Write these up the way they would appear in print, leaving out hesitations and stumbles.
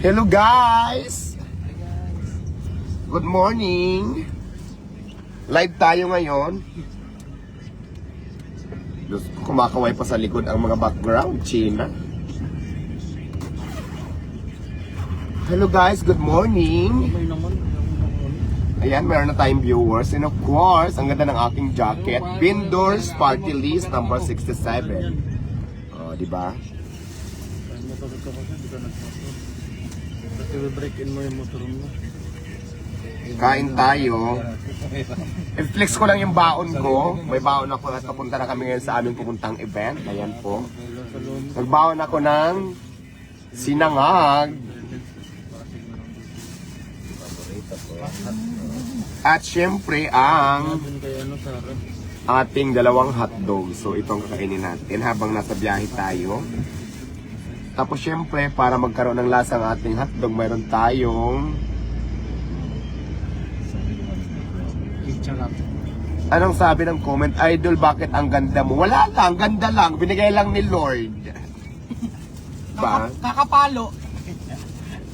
Hello guys! Good morning! Live tayo ngayon. Diyos ko, kumakaway pa sa likod ang mga background, China. Hello guys, good morning! Ayan, meron na tayong viewers. And of course, ang ganda ng aking jacket. Bindors Party List number 67. Oh, diba? I-break-in mo yung motor mo. Kain tayo. I-flex ko lang yung baon ko. May baon ako at papunta na kami ngayon sa aming pupuntang event. Ayan po. Nagbaon ako ng sinangag. At syempre ang ating dalawang hotdog. So itong kakainin natin habang nasa biyahe tayo. Tapos syempre para magkaroon ng lasa ang ating hotdog, mayroon tayong anong sabi ng comment? Idol, bakit ang ganda mo? Wala lang, ganda lang. Binigay lang ni Lord. Ba? Kakapalo.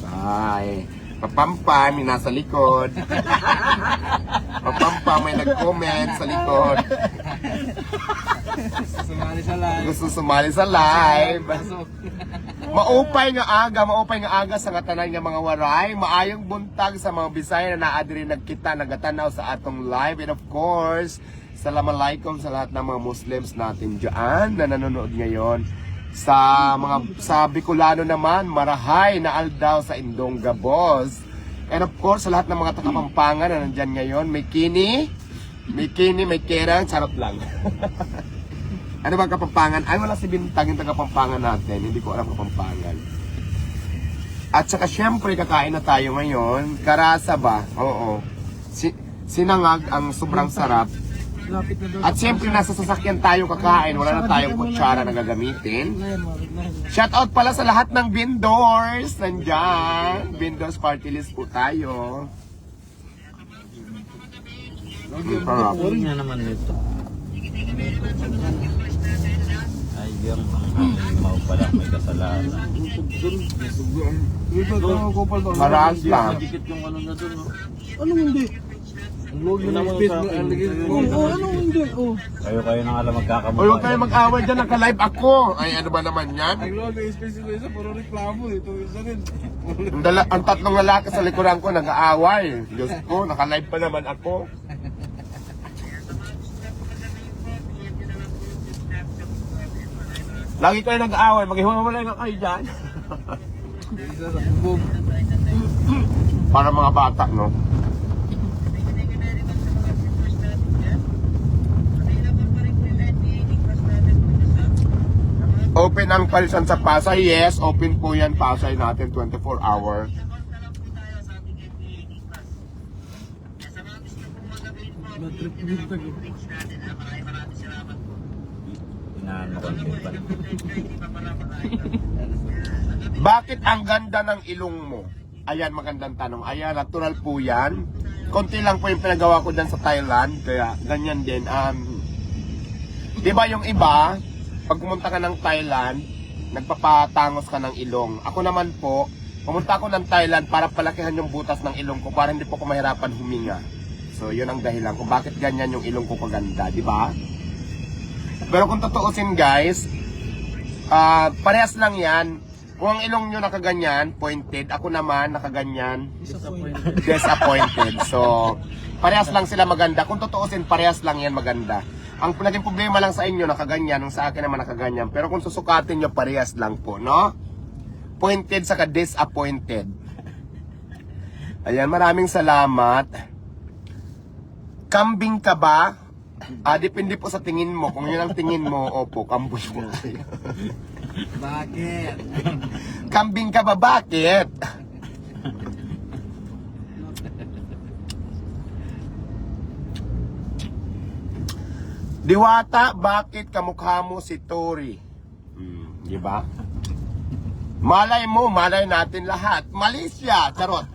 Bye. Papampa, may nasa likod. Papampa, may nag-comment sa likod. Sumali sa live. Gusto sumali sa live. Maupay nga aga sa katanan nga mga waray. Maayong buntag sa mga Bisaya na naadiri nagkita, nagatanaw sa atong live. And of course, Assalamualaikum sa lahat ng mga Muslims natin dyan na nanonood ngayon. Sa Bicolano naman, marahay na aldaw sa Indong Gabos. And of course, sa lahat ng mga taga-Pampangan na nandyan ngayon, may kini, may kerang, charot lang. Ano ba Kapampangan? Ay, wala si Bintang yung taga-Pampangan natin. Hindi ko alam Kapampangan. At saka syempre, kakain na tayo ngayon. Karasa ba? Oo. Sinangag ang sobrang sarap. At syempre, nasa sasakyan tayo kakain. Wala na tayong kutsara na gagamitin. Shoutout pala sa lahat ng Bindors. Nandyan. Bindors Party List po tayo. Sarap. Nga naman nito. Ay, yung mau pala may kasalanan. Maras lang. Madikit yung ano na doon, no? Anong hindi? Ang logo naman sa akin. Anong hindi? Kayo na alam magkakamukha. Uy, huwag kayo mag-away dyan. Naka-live ako. Ay, ano ba naman yan? Ang logo yung space ko isa, puro reklamo. Ito isa rin. Ang tatlong lalaki sa likuran ko nag-aaway. Diyos ko, naka-live pa naman ako. Lagi kayo nag-aaway. Maghiwalay na kayo dyan. Isa sa bubog. Para mga bata, no? Open ang palisan sa Pasay. Yes, open po yan Pasay natin 24 hours. Matrip bintag. Inaano ko ba? Bakit ang ganda ng ilong mo? Ayan, magandang tanong. Ayan, natural po yan. Konti lang po yung pinagawa ko dyan sa Thailand. Kaya ganyan din. Di ba yung iba, pag pumunta ka ng Thailand, nagpapatangos ka ng ilong. Ako naman po, pumunta ako ng Thailand para palakihan yung butas ng ilong ko para hindi po ko mahirapan huminga. So, yun ang dahilan kung bakit ganyan yung ilong ko kaganda, di ba? Pero kung tutuusin guys, parehas lang yan. Kung ang ilong nyo nakaganyan, pointed, ako naman nakaganyan, disappointed. So, parehas lang sila maganda. Kung tutuusin, parehas lang yan maganda. Ang naging problema lang sa inyo, nakaganyan, ang sa akin naman nakaganyan. Pero kung susukatin nyo, parehas lang po, no? Pointed saka disappointed. Ayan, maraming salamat. Kambing ka ba? Depende po sa tingin mo. Kung yun ang tingin mo, opo, kamboy po. Bakit? Kambing ka ba? Bakit? Diwata, bakit kamukha mo si Tori? Di ba? Malay mo, malay natin lahat. Malaysia, charot.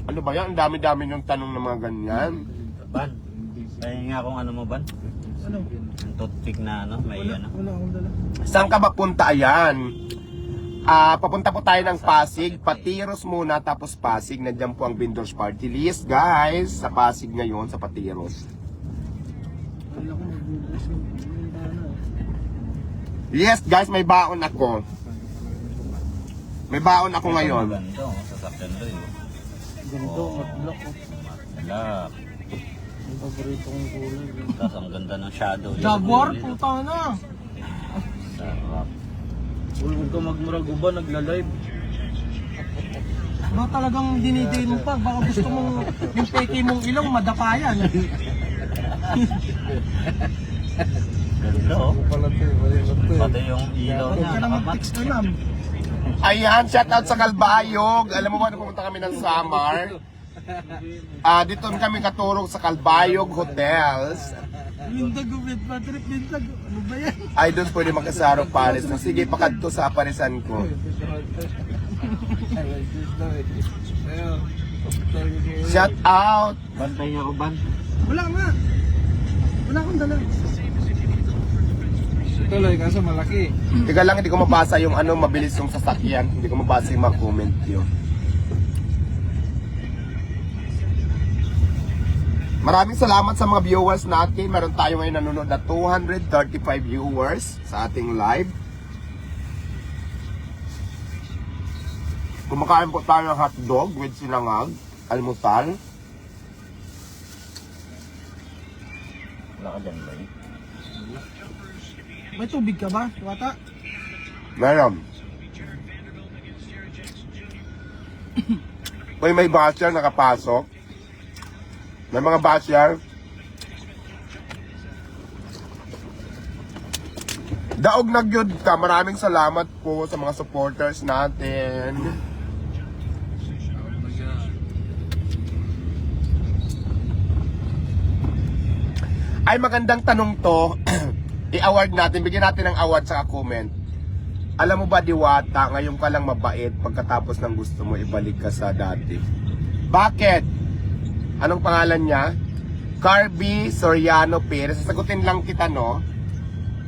Ano ba yan? Ang dami-dami yung tanong ng mga ganyan. Ban, kaya nga kung ano mo, Ban? Ano? Ang toothpick na ano, may ano. Wala akong dala. Saan ka ba punta? Ayan. papunta po tayo ng Pasig, Patiros muna, tapos Pasig. Nandiyan po ang vendors party list, guys. Sa Pasig ngayon, sa Patiros. Wala ko magbubukas yung bintana. Yes, guys, may baon ako. May baon ako ngayon. Ganda, sasakyan rin. Ganito, matlak ko. Wala. Ang paborito kong kulay. Tapos ang ganda ng shadow. Jaguar, puta na. Sarap. Huwag ka magmurag ba, nagla-live. Ba talagang diniday mo pa, baka gusto mong yung peke mong ilong madapa yan. Ganda oh. Pati yung ilaw Huwag niya. ka na mag-text na lang. Ayan, shout out sa Kalbayog. Alam mo ba, pumunta kami ng Samar. Dito kami katurog sa Kalbayog Hotels. Lindag, bad trip, lindag. Ano ba yan? Ay, doon pwede makasarok Paris. So, sige, pakadto sa parisan ko. Shout out! Bantay niya ako, Ban. Wala nga. Wala akong dala. Tuloy, kaso malaki. Teka lang, hindi ko mabasa yung ano, mabilis yung sasakyan. Hindi ko mabasa yung mga comment yun. Maraming salamat sa mga viewers natin. Meron tayo ngayon nanonood na 235 viewers sa ating live. Kumakain po tayo ng hotdog with sinangag, almusal. Wala ka dyan, Bay. May tubig ka ba, Wata? Meron. Uy, may basher nakapasok. May mga basher. Daog na gyud ka. Maraming salamat po sa mga supporters natin. Ay, magandang tanong to. I-award natin. Bigyan natin ng award sa comment. Alam mo ba, Diwata, ngayon ka lang mabait pagkatapos ng gusto mo ibalik ka sa dati. Bakit? Anong pangalan niya? Carby Soriano Perez. Sasagutin lang kita, no?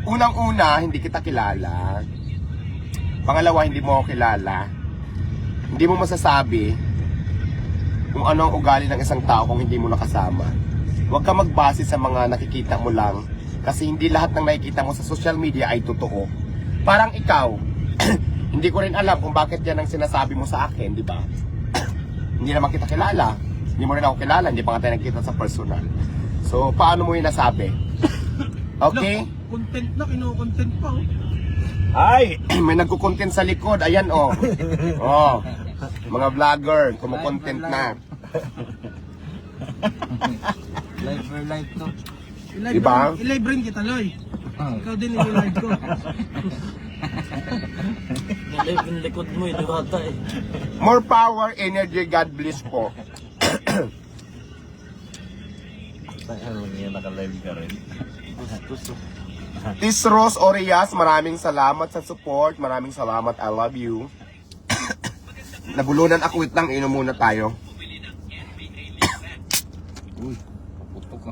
Unang-una, hindi kita kilala. Pangalawa, hindi mo ako kilala. Hindi mo masasabi kung ano ang ugali ng isang tao kung hindi mo nakasama. Huwag ka magbase sa mga nakikita mo lang kasi hindi lahat ng nakikita mo sa social media ay totoo. Parang ikaw, hindi ko rin alam kung bakit yan ang sinasabi mo sa akin, di ba? Hindi naman kita kilala. Hindi mo rin ako kilala, hindi pa nga tayo nagkita sa personal. So, paano mo yung nasabi? Okay? Content na, kino-content pa. Oh. Ay, may nagko-content sa likod. Ayan, oh. Oh. Mga vlogger, kumukontent na. Live for life to. Diba? I-live rin kita, Loy. Ikaw din i-live ko. Live yung likod mo, Diwata eh. More power, energy, God bless po. Saan lang yan, naka-live ka rin. Tisros Orias, maraming salamat sa support. Maraming salamat, I love you. Nabulunan ako, wait lang, inom muna tayo. Uy, kaputok ka.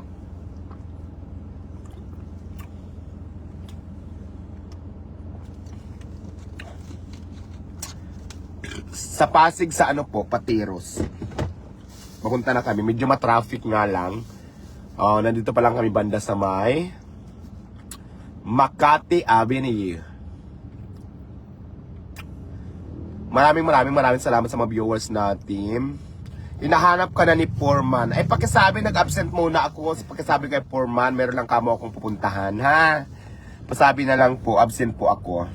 Sa Pasig sa ano po, Patiros. Papunta na kami, medyo ma-traffic nga lang. Nandito pa lang kami banda sa may Makati Avenue. Maraming salamat sa mga viewers natin. Hinahanap ka na ni Foreman. Ay, pakisabi, nag-absent muna ako. Pakisabi kay Foreman, meron lang kamo akong pupuntahan, ha? Pasabi na lang po, absent po ako.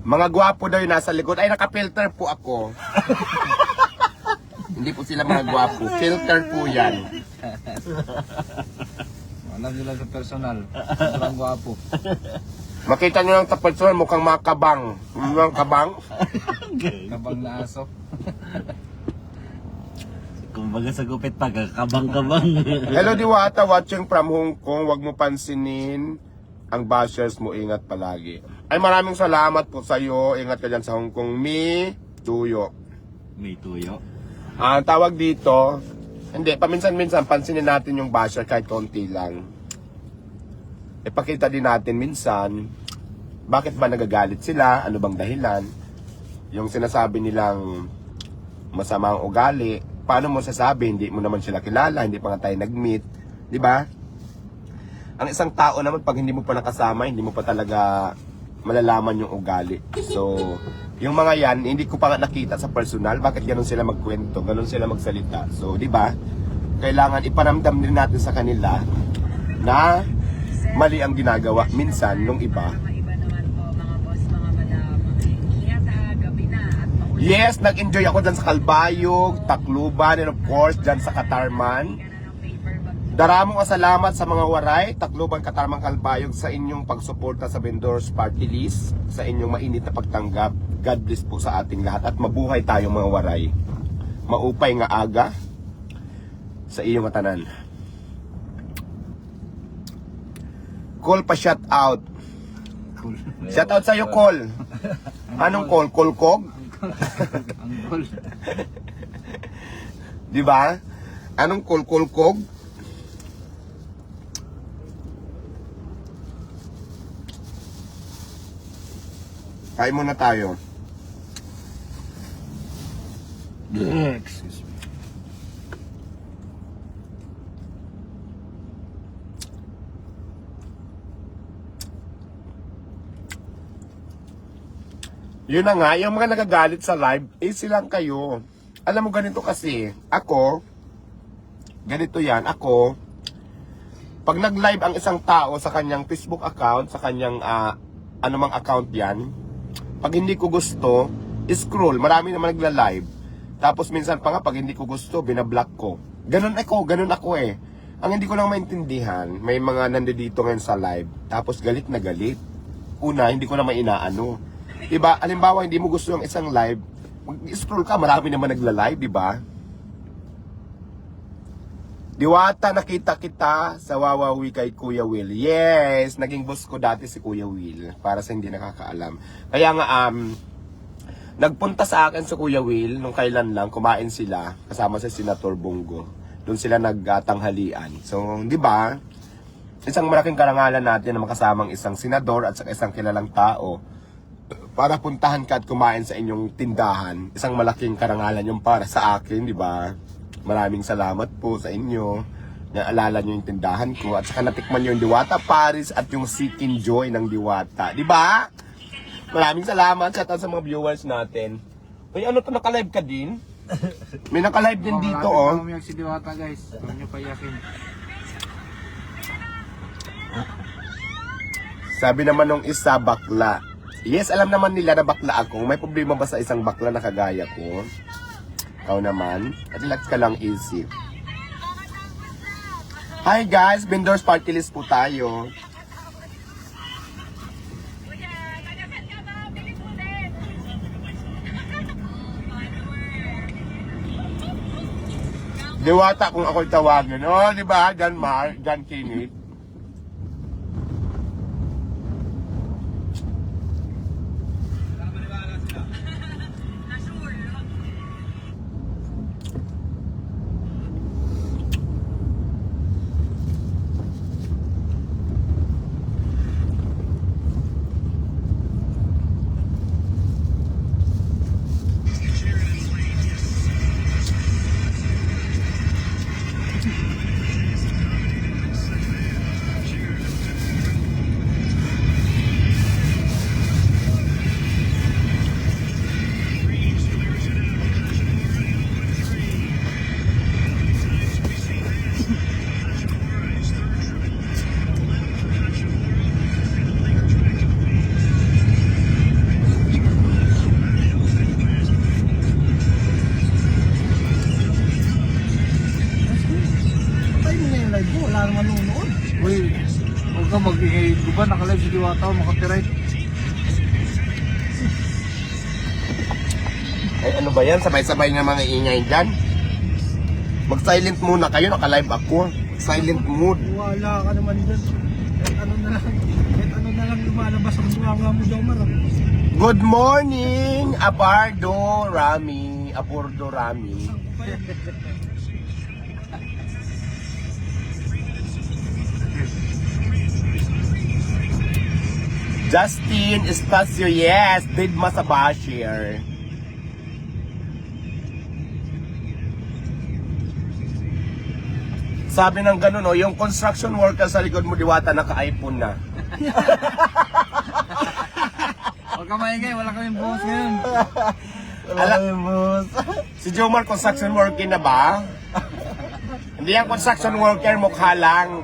Mga gwapo daw yung nasa likod. Ay, naka-filter po ako. Hindi po sila mga gwapo. Filter po yan. Alam nila sa personal. Sobrang gwapo. Makita nyo lang sa personal, mukhang mga kabang. Mukhang kabang. Kabang na aso. Kumbaga sa gupit pa, kabang-kabang. Hello Diwata, watching from Hong Kong. Huwag mo pansinin ang bashers mo. Ingat palagi. Ay, maraming salamat po sa iyo. Ingat ka dyan sa Hong Kong. Mi Tuyo. May tuyo. Ang tawag dito, hindi, paminsan-minsan pansinin natin yung basher kahit konti lang. ipakita din natin minsan, bakit ba nagagalit sila, ano bang dahilan, yung sinasabi nilang masamang ugali, paano mo sasabi, hindi mo naman sila kilala, hindi pa nga tayo nag-meet, di ba? Ang isang tao naman, pag hindi mo pa nakasama, hindi mo pa talaga malalaman yung ugali. So, yung mga yan, hindi ko pa nga nakita sa personal, bakit ganun sila magkwento, ganun sila magsalita. So, di ba? Kailangan iparamdam din natin sa kanila na mali ang ginagawa minsan nung iba. Yes, nag-enjoy ako dyan sa Calbayog, Tacloban, and of course, dyan sa Katarman. Daramong salamat sa mga waray, Tacloban, Katarman, Calbayog sa inyong pagsuporta sa Vendors Party List, sa inyong mainit na pagtanggap. God bless po sa ating lahat at mabuhay tayong mga waray. Maupay nga aga sa iyong tanan. Call pa shout out. Shout out sa iyo, Call. Anong call? Kolkog? Anggol. Di ba? Anong kolkog? Kain muna tayo. Excuse me. Yun na nga, yung mga nagagalit sa live, silang kayo. Alam mo ganito kasi, ako, ganito yan, ako, pag nag-live ang isang tao sa kanyang Facebook account, sa kanyang anumang account yan, pag hindi ko gusto, scroll, marami naman nagla-live. Tapos minsan pa nga, pag hindi ko gusto, binablock ko. Ganun ako eh. Ang hindi ko lang maintindihan, may mga nandito ngayon sa live, tapos galit na galit. Una, hindi ko na inaano. Diba, halimbawa, hindi mo gusto yung isang live, mag-scroll ka, marami naman nagla-live, diba? Diwata, nakita kita sa Wawawi kay Kuya Will. Yes, naging boss ko dati si Kuya Will, para sa hindi nakakaalam. Kaya nga, nagpunta sa akin si Kuya Will, nung kailan lang, kumain sila, kasama si Senator Bongo. Doon sila nagtanghalian. So, di ba? Isang malaking karangalan natin na makasamang isang senador at isang kilalang tao para puntahan ka at kumain sa inyong tindahan. Isang malaking karangalan yung para sa akin, di ba? Maraming salamat po sa inyo. Naalala nyo yung tindahan ko at saka natikman nyo yung Diwata Paris at yung Seeking Joy ng Diwata. Di ba? Maraming salamat sa mga viewers natin. Uy, ano to, naka-live ka din? May naka-live din dito, oh. Umiyak si Diwata, guys. Huwag niyo payakin. Sabi naman nung isa, bakla. Yes, alam naman nila na bakla ako. May problema ba sa isang bakla na kagaya ko? Ikaw naman. At relax ka lang, easy. Hi guys, Vendors Party List po tayo. Diwata kung ako'y tawagin. Oh, di ba? John Kinit. Wala naman nunood. Uy, huwag ka mag-ingay. Di ba naka-live si Diwata, makapiright? Ay, ano ba yan? Sabay-sabay nga mga ingay dyan. Mag-silent muna kayo, naka-live ako. Silent mood. Wala ka naman dyan. Kahit ano na lang lumalabas ang buwanga mo daw, Mar. Good morning, Abardo Rami. Abordo Rami. Justin Estacio, yes, Didma sa Bashir. Sabi ng ganun, oh, yung construction worker sa likod mo, Diwata, naka-iPhone na. Huwag ka maingay, wala kaming boss ngayon. Si Jomar, construction worker na ba? Hindi yan construction worker, mukha lang.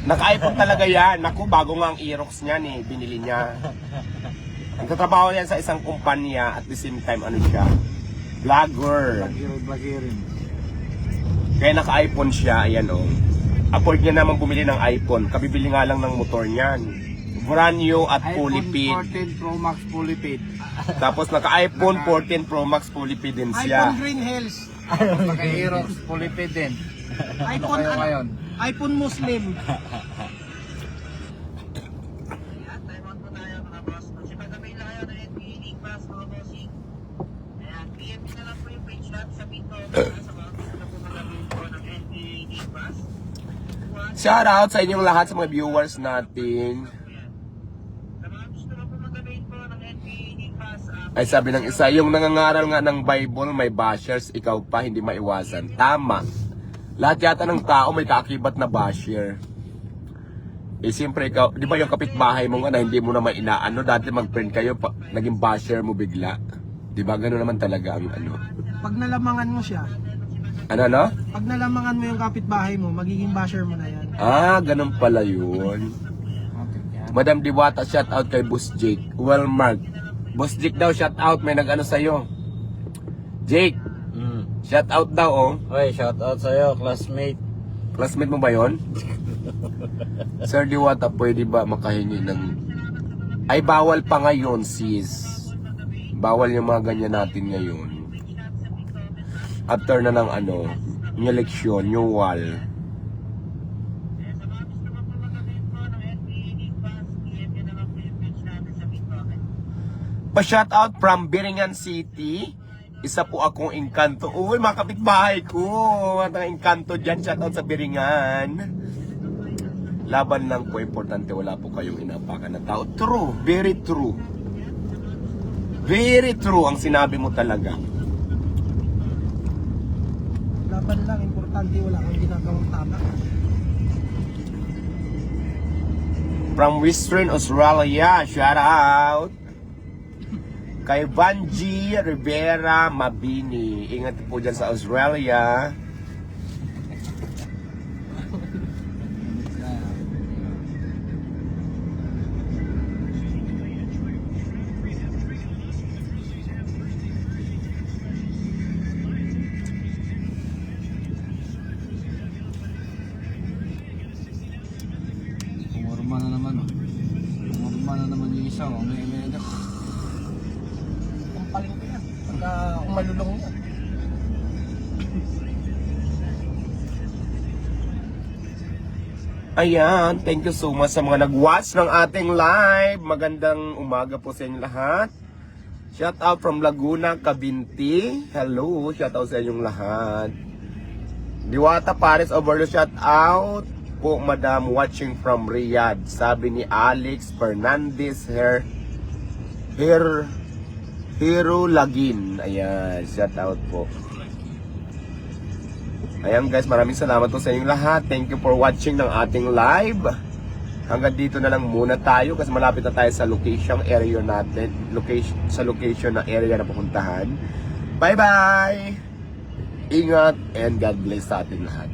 Naka-iPhone talaga yan. Naku, bago nga ang Aerox niya ni binili niya. Nagtatrabaho yan sa isang kumpanya at the same time, ano siya? Vlogger. Bagirin. Kaya naka-iPhone siya, ayan o. Afford niya naman bumili ng iPhone. Kabibili nga lang ng motor niyan. Brand new at fully paid. iPhone 14 Pro Max fully paid. Tapos naka-iPhone 14 Pro Max fully paid din siya. iPhone Green Hills. Naka-Aerox fully paid din. iPhone Kayo ngayon. iPhone Muslim. Shout out sa inyong lahat sa mga viewers natin. Ay sabi ng isa, yung nangangaral nga ng Bible, may bashers, ikaw pa, hindi maiwasan. Tama. Lahat yata ng tao may kaakibat na basher. Eh siyempre ikaw, di ba yung kapitbahay mo nga na hindi mo na inaano, dati mag-friend kayo, naging basher mo bigla. Di ba gano'n naman talaga ang ano. Pag nalamangan mo siya, Ano no? pag nalamangan mo yung kapitbahay mo, magiging basher mo na yan. Ah, ganun pala yun. Madam Diwata, shout out kay Boss Jake. Well marked. Boss Jake daw, shout out. May nag-ano sa'yo. Jake, shout out daw oh. Oy, shout out sa'yo, classmate. Classmate mo ba yon? Sir Diwata, pwede ba makahingi ng... Ay, bawal pa ngayon, sis. Bawal yung mga ganyan natin ngayon. After na ng ano, yung eleksyon, yung wall. Pa-shout out from Biringan City. Isa po akong engkanto. Uy, mga kapitbahay ko. Mga engkanto dyan. Shout out sa Biringan. Laban lang po. Importante, wala po kayong inapakan na tao. True. Very true. Very true ang sinabi mo talaga. Laban lang, importante wala kang ginagawang tama. From Western Australia, shout out. Kay Vanji Rivera Mabini. Ingat po dyan sa Australia. Pumurma na naman oh. Pumurma na naman yung isa oh. May Ang paling ko yan. Pagka umalulong yan. Ayan, thank you so much sa mga nag-watch ng ating live. Magandang umaga po sa inyo lahat. Shout out from Laguna, Cabinti. Hello, shout out sa inyong lahat. Diwata Paris Overlo, shout out po madam watching from Riyadh. Sabi ni Alex Fernandez Hero Lagin. Ayan, shout out po. Ayan guys, maraming salamat po sa inyong lahat. Thank you for watching ng ating live. Hanggang dito na lang muna tayo kasi malapit na tayo sa location area natin. Sa location na area na pupuntahan. Bye bye! Ingat and God bless sa ating lahat.